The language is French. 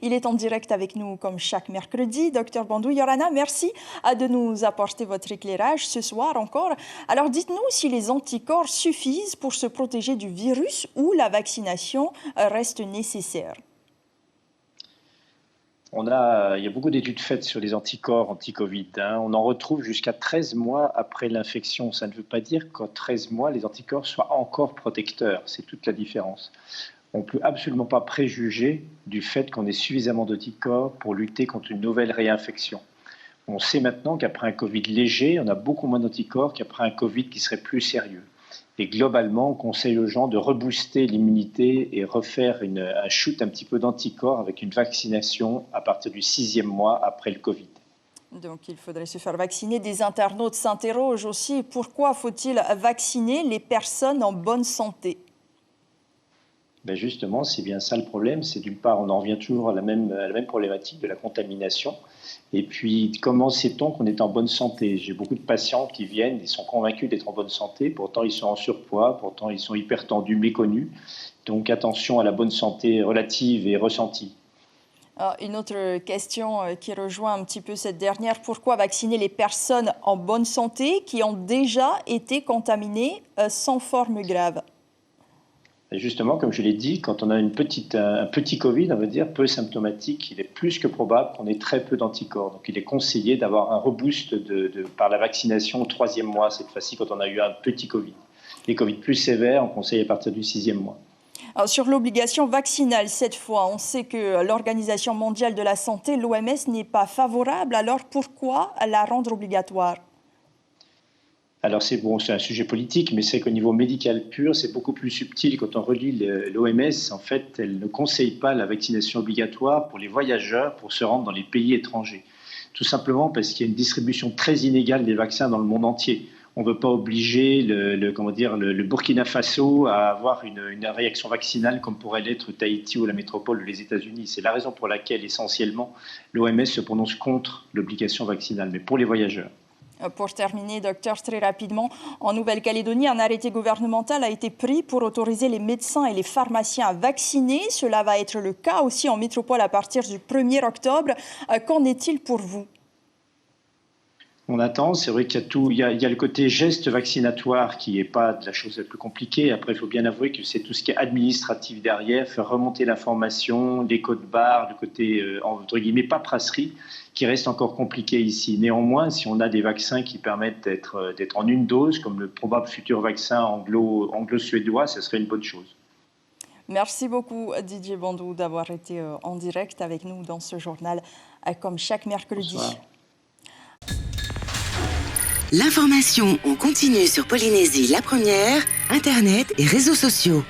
Il est en direct avec nous comme chaque mercredi. Docteur Bandou Yorana, merci de nous apporter votre éclairage ce soir encore. Alors dites-nous si les anticorps suffisent pour se protéger du virus ou la vaccination reste nécessaire. Il y a beaucoup d'études faites sur les anticorps anti-Covid. On en retrouve jusqu'à 13 mois après l'infection. Ça ne veut pas dire qu'en 13 mois, les anticorps soient encore protecteurs. C'est toute la différence. On ne peut absolument pas préjuger du fait qu'on ait suffisamment d'anticorps pour lutter contre une nouvelle réinfection. On sait maintenant qu'après un Covid léger, on a beaucoup moins d'anticorps qu'après un Covid qui serait plus sérieux. Et globalement, on conseille aux gens de rebooster l'immunité et refaire un shoot un petit peu d'anticorps avec une vaccination à partir du 6e mois après le Covid. Donc il faudrait se faire vacciner. Des internautes s'interrogent aussi pourquoi faut-il vacciner les personnes en bonne santé? Ben justement, c'est bien ça le problème. C'est d'une part, on en revient toujours à la même problématique de la contamination. Et puis, comment sait-on qu'on est en bonne santé? J'ai beaucoup de patients qui viennent, ils sont convaincus d'être en bonne santé, pourtant ils sont en surpoids, pourtant ils sont hypertendus, méconnus. Donc attention à la bonne santé relative et ressentie. Alors, une autre question qui rejoint un petit peu cette dernière, pourquoi vacciner les personnes en bonne santé qui ont déjà été contaminées sans forme grave? Et justement, comme je l'ai dit, quand on a un petit Covid, on va dire, peu symptomatique, il est plus que probable qu'on ait très peu d'anticorps. Donc il est conseillé d'avoir un reboost par la vaccination au 3e mois, cette fois-ci, quand on a eu un petit Covid. Les Covid plus sévères, on conseille à partir du 6e mois. Alors, sur l'obligation vaccinale, cette fois, on sait que l'Organisation mondiale de la santé, l'OMS, n'est pas favorable. Alors pourquoi la rendre obligatoire? Alors c'est un sujet politique, mais c'est qu'au niveau médical pur, c'est beaucoup plus subtil. Quand on relit l'OMS, en fait, elle ne conseille pas la vaccination obligatoire pour les voyageurs pour se rendre dans les pays étrangers. Tout simplement parce qu'il y a une distribution très inégale des vaccins dans le monde entier. On ne veut pas obliger le Burkina Faso à avoir une réaction vaccinale comme pourrait l'être Tahiti ou la métropole des États-Unis. C'est la raison pour laquelle, essentiellement, l'OMS se prononce contre l'obligation vaccinale, mais pour les voyageurs. Pour terminer, docteur, très rapidement, en Nouvelle-Calédonie, un arrêté gouvernemental a été pris pour autoriser les médecins et les pharmaciens à vacciner. Cela va être le cas aussi en métropole à partir du 1er octobre. Qu'en est-il pour vous? On attend, c'est vrai qu'il y a le côté geste vaccinatoire qui n'est pas de la chose la plus compliquée. Après, il faut bien avouer que c'est tout ce qui est administratif derrière, faire remonter l'information, les codes barres, le côté, entre guillemets, paperasserie, qui reste encore compliqué ici. Néanmoins, si on a des vaccins qui permettent d'être en une dose, comme le probable futur vaccin anglo-suédois, ce serait une bonne chose. Merci beaucoup Didier Bandou d'avoir été en direct avec nous dans ce journal, comme chaque mercredi. Bonsoir. L'information en continu sur Polynésie la première, Internet et réseaux sociaux.